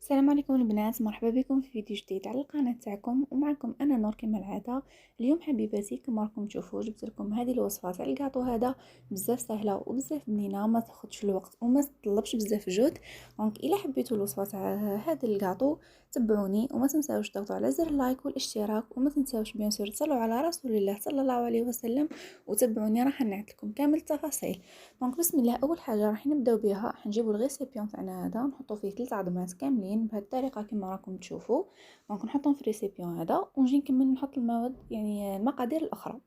السلام عليكم البنات، مرحبا بكم في فيديو جديد على القناة تاعكم. ومعكم انا نور كما العاده. اليوم حبيباتي كما راكم تشوفوا جبت لكم هذه الوصفه تاع الكاطو. هذا بزاف سهله وبزاف بنينه، ما تاخذش الوقت وما تطلبش بزاف جهد. دونك الا حبيتوا الوصفه تاع هذا الكاطو تبعوني، وما تنساوش تضغطوا على زر اللايك والاشتراك، وما تنساوش بيان سور تصلوا على رسول الله صلى الله عليه وسلم وتبعوني. راح نعطي لكم كامل التفاصيل. دونك بسم الله. اول حاجه راح نبداو بها، راح نجيبوا الغيسيبيون تاعنا هذا نحطوا فيه 3 عظمات كاملين بهذه الطريقه كما راكم تشوفوا. دونك نحطهم في الريسيبيون هذا ونجي نكمل نحط المواد، يعني المقادير الاخرى.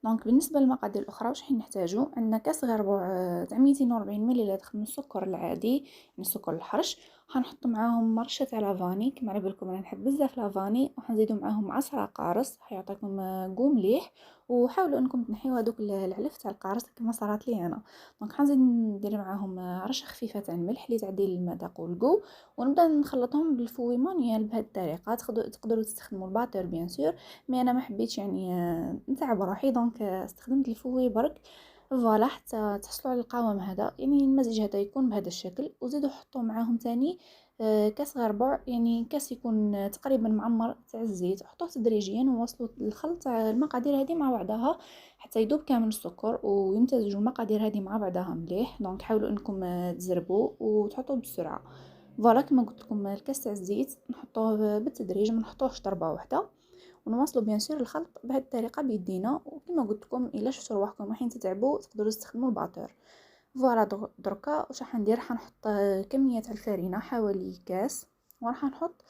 دونك بالنسبه للمقادير الاخرى واش حين نحتاجو، عندنا كاس غير ربع تاع 240 مليلتر من السكر العادي، يعني السكر الحرش. حنحط معاهم رشه تاع لافاني، كما على بالكم انا نحب بزاف لافاني، وحنزيدو معاهم عصره قارص حيعطيكم جو مليح. وحاولوا انكم تنحيو هذوك العلف تاع القارص كما صارت لي انا. دونك حنزيد ندير معاهم رشه خفيفه تاع الملح اللي تعديل المذاق والجو، ونبدا نخلطهم بالفوي مانيوال بهذه الطريقه. تقدروا تستخدموا الباتر بيان سور، مي انا ما حبيتش يعني نتعب روحي، دونك استخدمت الفوي برك. فوالا حتى تحصلوا على القوام هذا، يعني المزيج هذا يكون بهذا الشكل. وزيدوا حطوا معاهم تاني كاس غير ربع، يعني كاس يكون تقريبا معمر تاع الزيت. حطوه تدريجيا ووصلوا الخلط تاع المقادير هذه مع بعضها حتى يذوب كامل السكر ويمتزجوا المقادير هذه مع بعضها مليح. دونك حاولوا انكم تزربوا وتحطوا بسرعه. فوالا كما قلت لكم الكاس تاع الزيت نحطوه بالتدريج، ما نحطوهش ضربه واحده. ونواصلوا بيان سور الخلط بهذه الطريقه بيدينا. وكما قلت لكم الا شفتوا رواحكم رايحين تتعبوا تقدروا تستخدموا الباتور. فوالا دركا واش راح ندير، حنحط كميه تاع الفرينه حوالي كاس، وراح نحط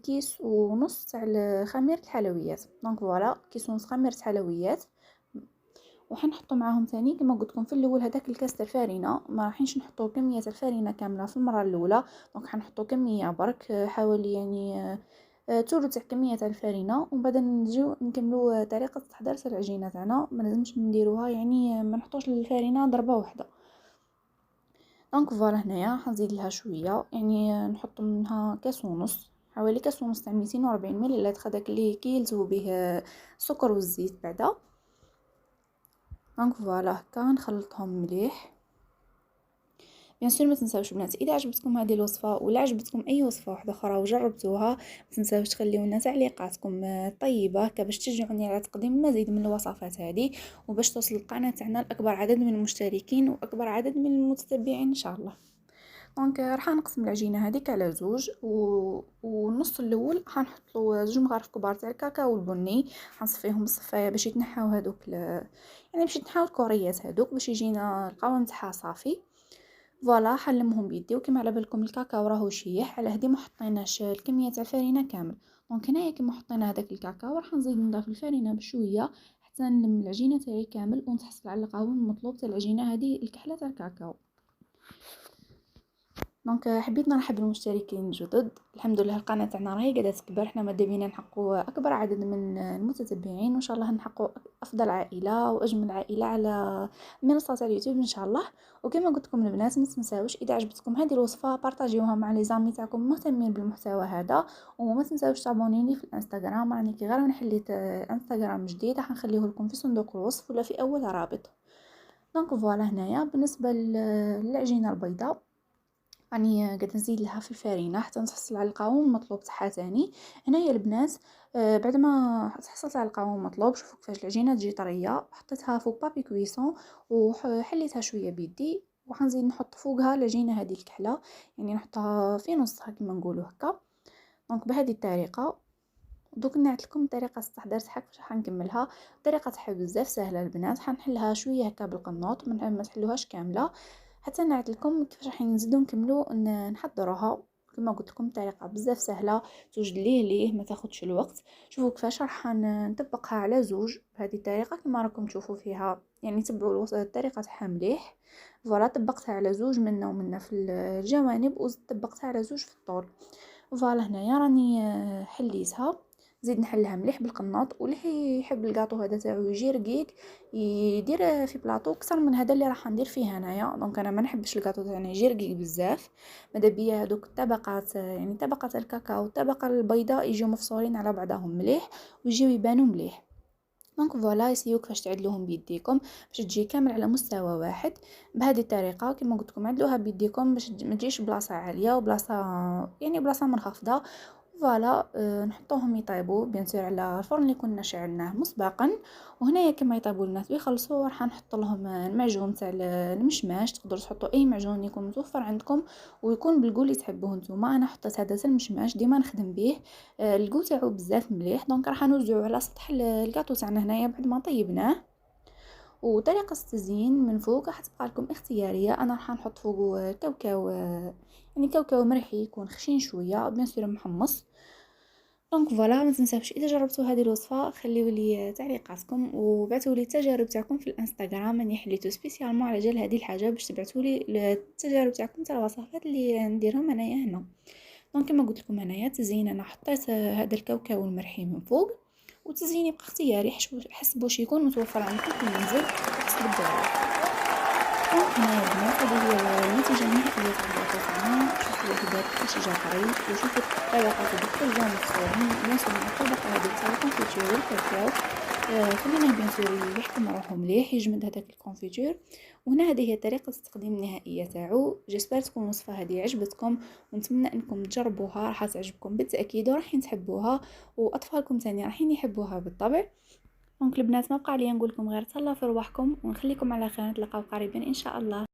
كيس ونص تاع خميره الحلويات. دونك فوالا كيس ونص خميره حلويات. وحنحطوا معاهم ثاني كما قلت لكم في الاول هذاك الكاس تاع الفرينه، ما راحينش نحطوا كميه تاع الفرينه كامله في المره الاولى. دونك حنحطوا كميه برك حوالي يعني تولو تاع كميه تاع الفرينه. ومن بعد نجيو نكملوا طريقه تحضير العجينه تاعنا. ما لازمش نديروها يعني ما نحطوش الفرينه ضربه واحده. دونك فوالا هنايا حنزيد لها شويه، يعني نحط منها كاس ونص، حوالي كاس ونص تاع 240 مليلتر، هذاك اللي كيلزو به السكر والزيت بعدا. دونك فوالا هكا نخلطهم مليح. بيان سور ما تنساوش بنات، اذا عجبتكم هذه الوصفه ولا عجبتكم اي وصفه واحده اخرى وجربتوها، ما تنساوش تخليو لنا تعليقاتكم طيبه باش تشجعوني على تقديم المزيد من الوصفات هذه، وباش توصل القناه تاعنا لاكبر عدد من المشتركين واكبر عدد من المتتبعين ان شاء الله. دونك راح نقسم العجينه هذيك على زوج، والنص الاول حنحط له زوج مغارف كبار تاع الكاكاو البني. حنصفيهم بالصفايه باش يتنحاو هذوك يعني باش يتنحاو الكوريات هذوك، باش يجينا القوام تاعها صافي. فوالا حنلمهم بيدي. وكما على بالكم الكاكاو راهو شيح، على هدي ما حطيناش الكميه تاع الفرينه كامل. دونك هنايا كما حطينا هذاك الكاكاو راح نزيد نضيف الفرينه بشويه حتى نلم العجينه تاعي كامل ونتحصل على القوام المطلوب تاع العجينه هذه الكحله تاع الكاكاو. دونك حبيت نرحب بالمشتركين الجدد. الحمد لله القناه تاعنا راهي قاعده تكبر، حنا مادا بينا نحققوا اكبر عدد من المتتبعين، وان شاء الله نحققوا افضل عائله واجمل عائله على منصه اليوتيوب ان شاء الله. وكما قلت لكم البنات ما تنساوش اذا عجبتكم هذه الوصفه بارطاجيوها مع لي زامي تاعكم مهتمين بالمحتوى هذا. وما تنساوش تعبونيني في الانستغرام، راني كي غير حليت انستغرام جديد راح نخليه لكم في صندوق الوصف ولا في اول رابط. دونك فوالا هنايا بالنسبه للعجينه البيضاء راني قاعده نزيد لها في الفرينه حتى نحصل على القوام المطلوب تاعها تاني. هنايا البنات بعد ما حصلت على القوام المطلوب، شوفوا كيفاش العجينه تجي طريه، حطيتها فوق بابي كويسون وحليتها شويه بيدي. وحنزيد نحط فوقها العجينه هذه الكحله، يعني نحطها في نصها كما نقولوا هكا. دونك بهذه الطريقه. دوك نعت لكم طريقه التحضير تاعها كيفاش حنكملها. الطريقه تاعها بزاف سهله البنات، حنحلها شويه هكا بالقنوط، ما تحلوهاش كامله حتى نعت لكم كيفاش راح نزيدو نكملو نحضروها. كما قلت لكم طريقه بزاف سهله، توجد ليه ما تاخذش الوقت. شوفوا كيفاش راح نطبقها على زوج بهذه الطريقه كما راكم تشوفوا فيها، يعني تبعوا الطريقه تاعها مليح. فوالا طبقتها على زوج منا ومنا في الجوانب، وطبقتها على زوج في الطول. فوالا هنايا راني حليتها. زيد نحلها مليح بالقناط، واللي يحب الكاطو هذا تاعو يجي رقيق يدير في بلاطو اكثر من هذا اللي راح ندير فيه هنايا. دونك انا ما نحبش الكاطو تاعنا يجي رقيق بزاف، ماذا بيا هذوك الطبقات يعني طبقه الكاكاو والطبقه البيضاء يجيو مفصولين على بعضهم مليح ويجيو يبانوا مليح. دونك فوالا يسيو كيفاش تعدلوهم بيديكم باش تجي كامل على مستوى واحد. بهذه الطريقه كما قلت لكم عدلوها بيديكم باش ما تجيش بلاصه عاليه وبلاصه يعني بلاصه منخفضه. فوالا نحطوهم يطيبوا بيان سور على الفرن اللي كنا شعلناه مسبقا. وهنايا كما يطيبوا الناس ويخلصوا راح نحط لهم المعجون تاع المشماش. تقدروا تحطوا اي معجون يكون متوفر عندكم ويكون بالقول اللي تحبوه نتوما. انا حطيت هذا المشماش ديما نخدم به، القو تاعو بزاف مليح. دونك راح نوزعوه على سطح الكاطو تاعنا هنايا بعد ما طيبناه. وطريقه التزيين من فوق راح تبقى لكم اختياريه. انا راح نحط فوقه كاوكاو، يعني كاوكاو مرحي يكون خشين شويه بيان سور محمص. دونك فوالا ما تنساوش اذا جربتوا هذه الوصفه خليوا لي تعليقاتكم وبعثوا لي التجارب تاعكم في الانستغرام. اني حليتو سبيسيالمون على جال هذه الحاجه باش تبعثوا لي التجارب تاعكم تاع الوصفات اللي نديرهم انايا هنا. دونك كما قلت لكم هنايا تزيين انا حطيت هذا الكاوكاو المرحي من فوق، وتزيين يبقى اختياري حسب واش يكون متوفر عندكم في المنزل حسب الدرجه. هنايا البنات هذه هي النتيجة النهائية تاع الباطو تاعنا. شوفوا الهبات كيفاش جا طري، وشوفوا الطبقات بكل جانب صغيرين. بيان سور مع الطبقة هذه تاع الكونفيتور والكاكاو خليناه بيان سور يحكم روحو مليح يجمد هذاك الكونفيتور. وهنا هذه هي طريقة التقديم النهائية تاعو. جيسبر تكون الوصفة هذه عجبتكم ونتمنى انكم تجربوها، راح تعجبكم بالتأكيد وراح تحبوها واطفالكم ثاني راح يحبوها بالطبع. دونك البنات ما بقى عليا نقول لكم غير تهلاو في رواحكم ونخليكم على خير. نتلاقاو قريبا ان شاء الله.